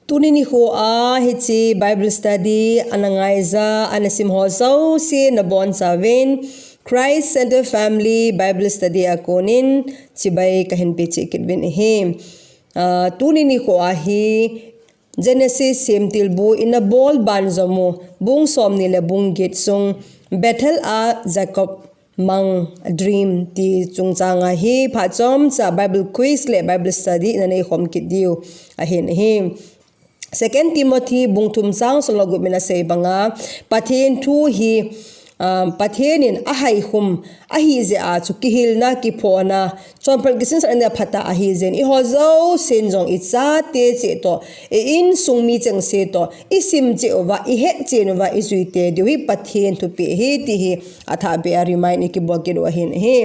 tunini ho a hiche Bible study anangaiza anasimho so si nabon savin Christ Center Family Bible Study akonin sibay kahin pichi kitwin him tunini ho a hi Genesis SEMTILBU in a ball banzomo bung som nila bung git sung Bethel a Jacob Mang dream ti chungchanga hi phachom cha Bible quiz le Bible study na nei hom kitdiu ahin him 2 Timothy bungthum sang sologu mina sei banga pathin thu hi pathenin ahai hum ahi je a chukihil na ki phona chompal gisin sa anda phata ahi zen I hozo senjong itsa te che to e in sungmi cheng se to isim che ova I he che nova izuite dewi pathen thu pe he ti hi atha be a remind ki bokiro hin he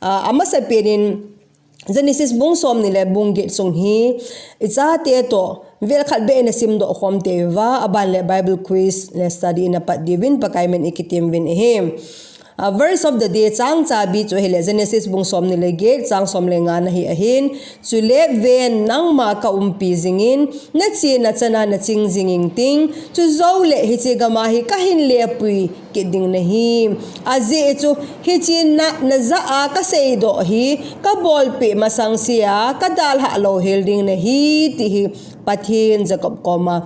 Amasapen Genesis bung som ni le bung git sung hi itsa te to velkhat be na sim do khom te wa aban le Bible quiz le study na pat divin pakaimen ikitim vin him verse of the day chang cha bi cho hele Genesis bung som ni le gate chang som le nga na hi ahin Chule ven nangma kaum pijingin nachena naching jing ingting chujouleh hiche gama hi kahin lepuilut kitding na hi ajeh chu hiche na za a ka sei do hi ka bol pe masang sia ka dal ha lo helding na hi ti hi pathin Jacob koma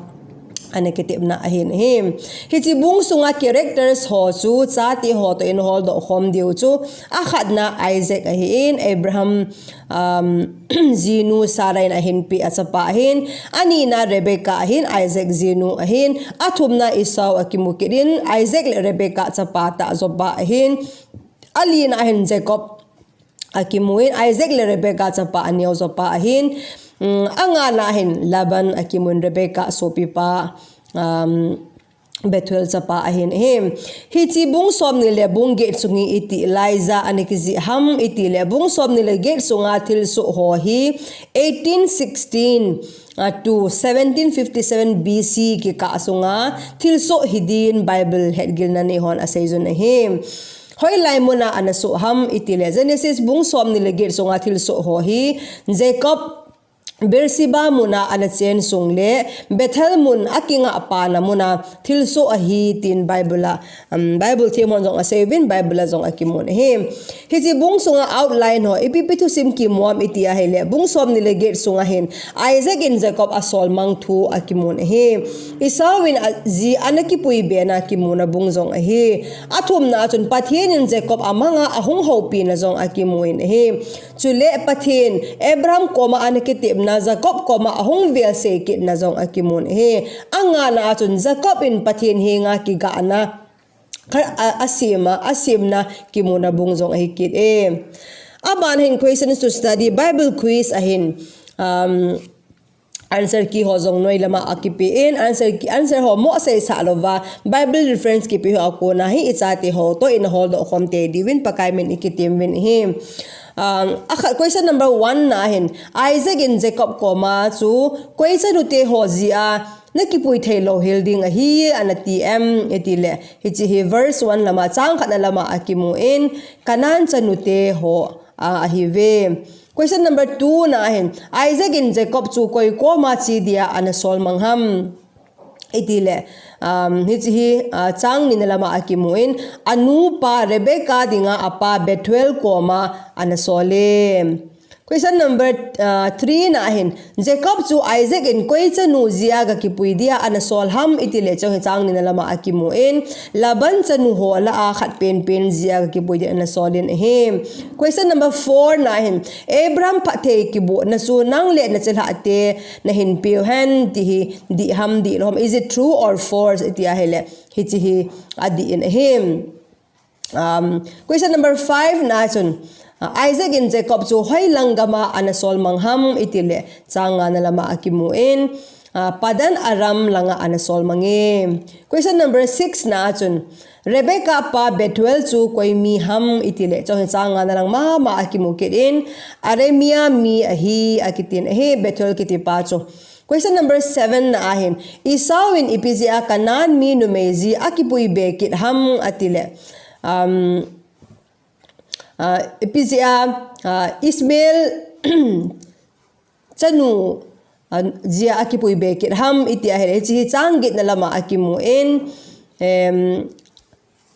anekitib na ahin him hichi bung sunga characters ho chu CHATE ho to in hol do khom diu chu akhat na Isaac ahin Abraham zinu Sarai ahin pi achapa ahin ani na Rebecca ahin Isaac zinu ahin athum na Esau akimukirin Isaac le Rebecca chapa ta zoba ahin ali na ahin Jacob akimuin Isaac le Rebecca chapa anio zopa ahin anga na hin Laban akimun Rebecca sopipa Bethel chapa ahin him hichi bung som ni le bung gate sungi iti Eliza anikizi ham iti le bung som ni le gate sunga thil su ho hi 1816 to 1757 BC ki ka sunga thil so hidin Bible headgil na ni hon asayzun him hoi lai muna anasu ham iti le Genesis bung som ni le gate sunga thil so ho hi Jacob Bersiba muna anachen sungle Bethel mun akinga apana muna thilso ahi tin Bible Bible themon jong asevin Bible jong akimun him hichi bung sunga outline ho ipipitu simkhom itia hele bung som ni le gate sunga hin Isaac in Jacob asol mang thu akimun him Esawin ji anaki pui be na kimuna bung jong ahi athum na chun pathin in Jacob amanga ahung hopi na jong akimuin him Chule pathin Abraham koma anakitib na Jacob koma ahung vel se kit na jong akimun he anga na chun Jacob in pathin he nga ki ga na asim na kimuna bung jong hi kit aban hin questions to study Bible quiz ahin answer ki ho jong noi lama akipi in answer ho mo sai salova Bible reference ki pi ho ko na hi CHATE ho to in hold o khomte divin pakaimen ikitim win him question number 1 na hin Isaac in Jacob koma chu question ute ho zia nakipui thelo helding a hi anati etile hichi hi verse 1 lama chang khat lama akimu in kanan chanute ho a hi ve question number 2 na hin Isaac in Jacob chu koi koma chi dia anasol mangham itile hichi hi chang min lama akimuin anu pa Rebecca dinga apa Bethel koma anasole question number 3 na hin Jacob chu Isaac in koi chanu zia ga kipui dia anasol ham itile chang min lama akimuin Laban chanu ho la a khat pen zia ga kipui dia anasolin him question number 4 na hin Abraham pathe kibu na su nang le na chelha te na hin piu han ti hi di ham di lom is it true or false itia hele hichi hi adi in him question number 5 na chun Isaac in Jacob chu hoi langama anasol mangham itile changa na lama akimuin padan aram langa anasol mange question number 6 na chun Rebecca pa Bethel chu koi mi ham itile changa na lang ma akimu kirin aremia mi ahi akitin he Bethel kitipa chu question number 7 na ahin Esau in ipizia kanan minu mezi akipui bekit ham atile ipizia Ismail chanu zia akipui bekit ham iti ahele chi changgit na lama akimuin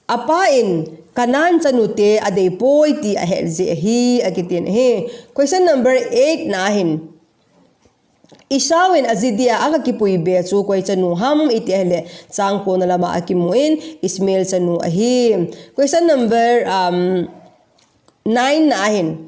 apain kanan chanute adei poi ti ahel je hi akitin he. Question number 8 nahin isawin azidia akakipui be chu koi chanu ham iti ahele changko na lama akimuin ismail chanu ahi. Question number 9 nahin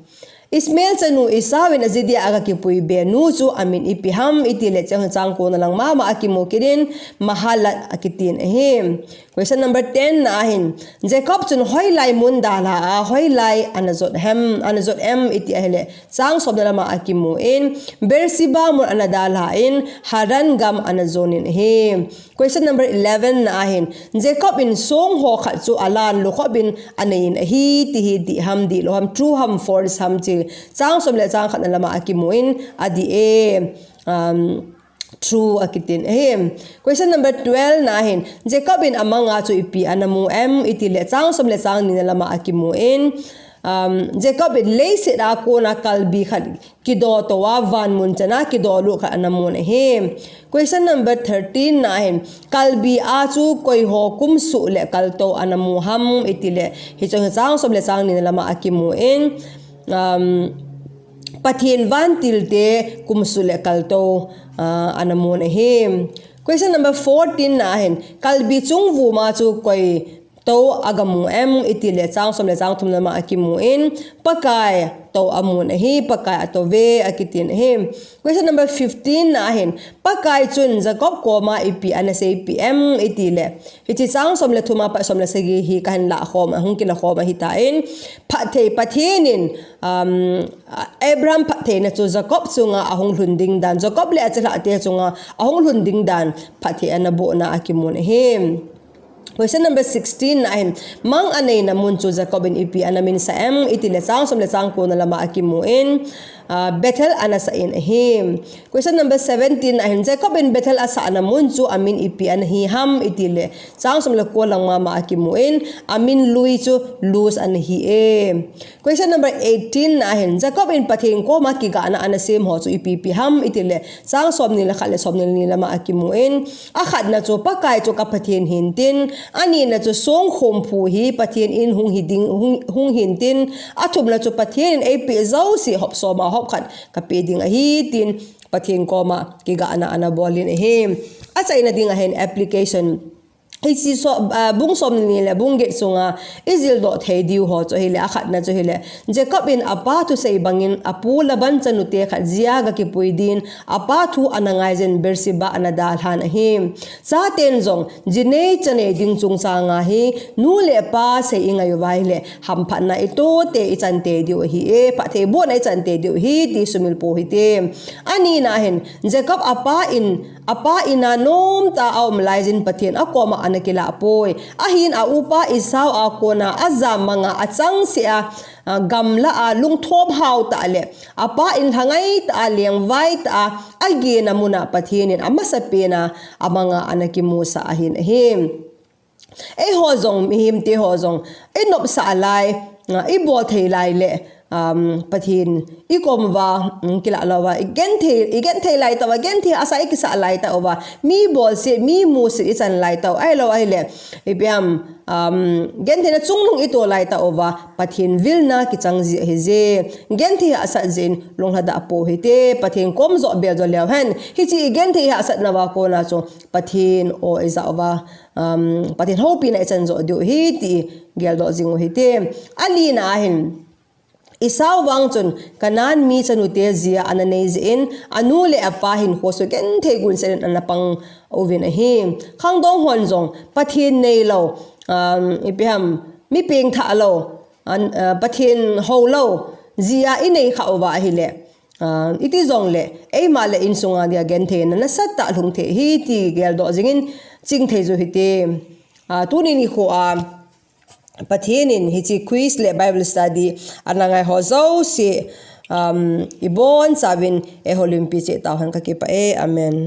Ismail chanu isawin azidia akakipui be nu chu amin ipiham itile changko na lang mama akimu kirin mahalat akitin ahim. Question number 10 nahin Jacob chun hoilai mun dala hoilai anazot em iti ahele chang sob na lama akimu in bersiba mun anadala in haran gam anazonin he. Question number 11 nahin Jacob in song ho khat chu alan lokobin anain hi ti hi di ham di lo ham true ham false ham chi chang som le chang khat na lama akimuin adi true akitin ahem. Question number 12 nahin Jacob in amanga chu ipi anamu em itile chang som le chang ni na lama akimuin Jacob in leise da ko na kalbi khat kido to wa van mun chana kido lu kha anamun ahem. Question number 13 nahin kalbi a chu koi ho kum su le kalto anamu ham itile hi chang som le chang ni na lama akimuin pathin van tilte kumsule kalto anamun ahim. Question number 14 nahin kalbi chung vu ma chu koi to agamu em itile chang som le chang thum lama akimuin pakai to amun ahi pakai atove akitin ahim. Question number 15 nahin pakai chun Jacob ko ma ipi anase pm itile hichi chang som le thuma pa som le segi hi kan la khom hung kila khom hitain phathei pathinin Abraham phathei na chu Jacob chunga ahung hlunding dan Jacob le achla te chunga ahung hlunding dan phathei anabo na akimun ahim. Question number 16 nahin mang anay na munchu Jacob in ipi anamin sa em itile chang som le chang ko na lama akimuin Bethel anasain ahim. Question number 17 nahin Jacob in Bethel asa anamunchu amin ipi anahi ham itile chang som le ko lang mama akimuin amin lui chu lose anahi Question number 18 nahin Jacob in pathin ko makiga ana anasim ho chu ipi ham itile chang som ni la khale som ni lama akimuin akhat na chu pakai chu kapathin hintin ani na chu simkhom phu hi pathin in hung hiding hung hintin athum na chu pathin ap zau si hop so ma hop khat kapiding ahi tin pathin ko ma kiga ana bolin ahim achai na ding ahen application hichi so bung som ni le bung get sunga izil do thei diu ho cho hile akhat na cho hile Jacob in apa tu sei bangin apu laban chanute khat zia ga ki puidin apa thu anangai jen bersiba anadal han ahim sa ten zong jine chane ding chung sanga hi nu le pa se ingai wai le ham phat na ito te ichante diu hi pa the bo na ichante diu hi ti sumil po hi te ani na hen Jacob apa ina nom ta aum laizin pathin akoma anakila apoi ahin a upa isaw akona azam mga achang sia gamla a lungthom hau ta le apa in hangai ta leng vai ta agi na muna pathinin Amasapen amanga anakimusa ahin ahim hozong mihim te hozong nop sa alai ibol thei lai le pathin ikom wa kila lawa igen the lai tawa gen the asa ikisa lai ta owa mi bol se mi mu se isan lai ta ai lo ai le ipiam gen the na chunglung ito lai ta owa pathin vilna kichang ji heje gen the asa jin longhada apo hite pathin kom zo be zo lew han hichi gen the asa na wa ko na cho pathin o iza owa pathin hopi na ichan zo do hi ti gel do jingo hite ali na hin isaw wangchun kanan mi chanute zia ananei in anule apahin hoso gen thegun sen anapang ovin ahi khangdong honjong pathin nei lo ipiham mi peng tha lo pathin ho lo zia inei khawa hile iti zong le ei male in sunga dia gen the na satta lung the hi ti gel do jingin ching the zo hite tuni ni kho pathinin hichi quiz le Bible study anangai hozo si ibon sabin holimpi che tawhan ka ki pa amen.